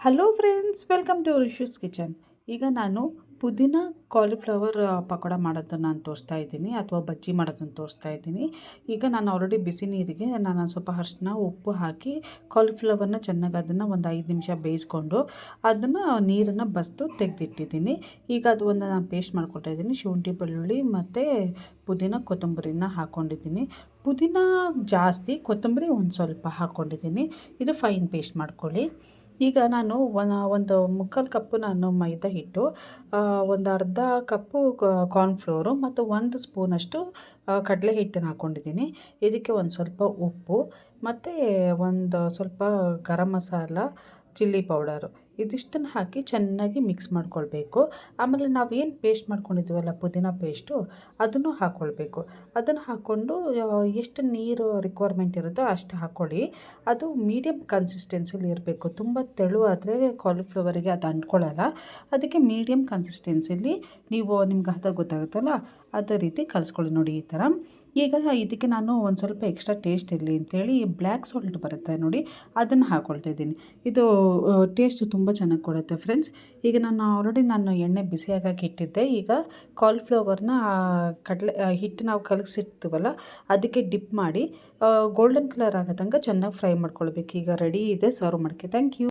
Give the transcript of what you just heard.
Hello friends, welcome to ರಿಶ್ಯೂಸ್ kitchen. ಈಗ ನಾನು ಪುದೀನ ಕಾಲಿಫ್ಲವರ್ ಪಕೋಡ ಮಾಡೋದನ್ನು ನಾನು ತೋರಿಸ್ತಾ ಇದ್ದೀನಿ, ಅಥವಾ ಬಜ್ಜಿ ಮಾಡೋದನ್ನು ತೋರಿಸ್ತಾ ಇದ್ದೀನಿ. ಈಗ ನಾನು ಆಲ್ರೆಡಿ ಬಿಸಿ ನೀರಿಗೆ ನಾನು ಸ್ವಲ್ಪ ಅರಿಶಿನ ಉಪ್ಪು ಹಾಕಿ ಕಾಲಿಫ್ಲವರ್ನ ಚೆನ್ನಾಗಿ ಅದನ್ನು ಒಂದು 5 ನಿಮಿಷ ಬೇಯಿಸ್ಕೊಂಡು ಅದನ್ನು ನೀರನ್ನು ಬಸಿದು ತೆಗೆದಿಟ್ಟಿದ್ದೀನಿ. ಈಗ ಅದು ಒಂದು ನಾನು ಪೇಸ್ಟ್ ಮಾಡ್ಕೊಳ್ತಾ ಇದ್ದೀನಿ. ಶುಂಠಿ, ಬೆಳ್ಳುಳ್ಳಿ ಮತ್ತು ಪುದೀನ, ಕೊತ್ತಂಬರಿನ ಹಾಕ್ಕೊಂಡಿದ್ದೀನಿ. ಪುದೀನ ಜಾಸ್ತಿ, ಕೊತ್ತಂಬರಿ ಒಂದು ಸ್ವಲ್ಪ ಹಾಕ್ಕೊಂಡಿದ್ದೀನಿ. ಇದು ಫೈನ್ ಪೇಸ್ಟ್ ಮಾಡ್ಕೊಳ್ಳಿ. ಈಗ ನಾನು ಒಂದು ಮುಕ್ಕಾಲು ಕಪ್ಪು ನಾನು ಮೈದಾ ಹಿಟ್ಟು, ಒಂದು ಅರ್ಧ ಕಪ್ಪು ಕಾರ್ನ್ಫ್ಲೋರು ಮತ್ತು 1 ಸ್ಪೂನಷ್ಟು ಕಡಲೆ ಹಿಟ್ಟನ್ನು ಹಾಕ್ಕೊಂಡಿದ್ದೀನಿ. ಇದಕ್ಕೆ ಒಂದು ಸ್ವಲ್ಪ ಉಪ್ಪು ಮತ್ತು ಒಂದು ಸ್ವಲ್ಪ ಗರಂ ಮಸಾಲ, ಚಿಲ್ಲಿ ಪೌಡರು ಇದಿಷ್ಟನ್ನು ಹಾಕಿ ಚೆನ್ನಾಗಿ ಮಿಕ್ಸ್ ಮಾಡ್ಕೊಳ್ಬೇಕು. ಆಮೇಲೆ ನಾವೇನು ಪೇಸ್ಟ್ ಮಾಡ್ಕೊಂಡಿದ್ದೀವಲ್ಲ ಪುದೀನ ಪೇಸ್ಟು, ಅದನ್ನು ಹಾಕ್ಕೊಳ್ಬೇಕು. ಅದನ್ನು ಹಾಕ್ಕೊಂಡು ಎಷ್ಟು ನೀರು ರಿಕ್ವೈರ್ಮೆಂಟ್ ಇರುತ್ತೋ ಅಷ್ಟು ಹಾಕ್ಕೊಳ್ಳಿ. ಅದು ಮೀಡಿಯಮ್ ಕನ್ಸಿಸ್ಟೆನ್ಸಿಲಿ ಇರಬೇಕು. ತುಂಬ ತೆಳುವಾದರೆ ಕಾಲಿಫ್ಲವರಿಗೆ ಅದು ಅಂಟ್ಕೊಳ್ಳಲ್ಲ. ಅದಕ್ಕೆ ಮೀಡಿಯಮ್ ಕನ್ಸಿಸ್ಟೆನ್ಸಿಲಿ ನೀವು ನಿಮ್ಗೆ ಹದ ಗೊತ್ತಾಗುತ್ತಲ್ಲ ಅದೇ ರೀತಿ ಕಲಿಸ್ಕೊಳ್ಳಿ. ನೋಡಿ ಈ ಥರ. ಈಗ ಇದಕ್ಕೆ ನಾನು ಒಂದು ಸ್ವಲ್ಪ ಎಕ್ಸ್ಟ್ರಾ ಟೇಸ್ಟ್ ಇರಲಿ ಅಂತೇಳಿ ಬ್ಲ್ಯಾಕ್ ಸಾಲ್ಟ್ ಬರುತ್ತೆ ನೋಡಿ, ಅದನ್ನು ಹಾಕ್ಕೊಳ್ತಾ ಇದ್ದೀನಿ. ಇದು ಟೇಸ್ಟ್ ತುಂಬ ಚೆನ್ನಾಗಿ ಕೊಡುತ್ತೆ ಫ್ರೆಂಡ್ಸ್. ಈಗ ನಾನು ಎಣ್ಣೆ ಬಿಸಿಯಾಗಕ್ಕೆ ಇಟ್ಟಿದ್ದೆ. ಈಗ ಕಾಲಿಫ್ಲವರ್ನ ಕಡಲೆ ಹಿಟ್ಟು ನಾವು ಕಲಸಿರ್ತೀವಲ್ಲ ಅದಕ್ಕೆ ಡಿಪ್ ಮಾಡಿ ಗೋಲ್ಡನ್ ಕಲರ್ ಆಗೋ ತನಕ ಚೆನ್ನಾಗಿ ಫ್ರೈ ಮಾಡ್ಕೊಳ್ಬೇಕು. ಈಗ ರೆಡಿ ಇದೆ, ಸರ್ವ್ ಮಾಡೋಕ್ಕೆ. Thank you.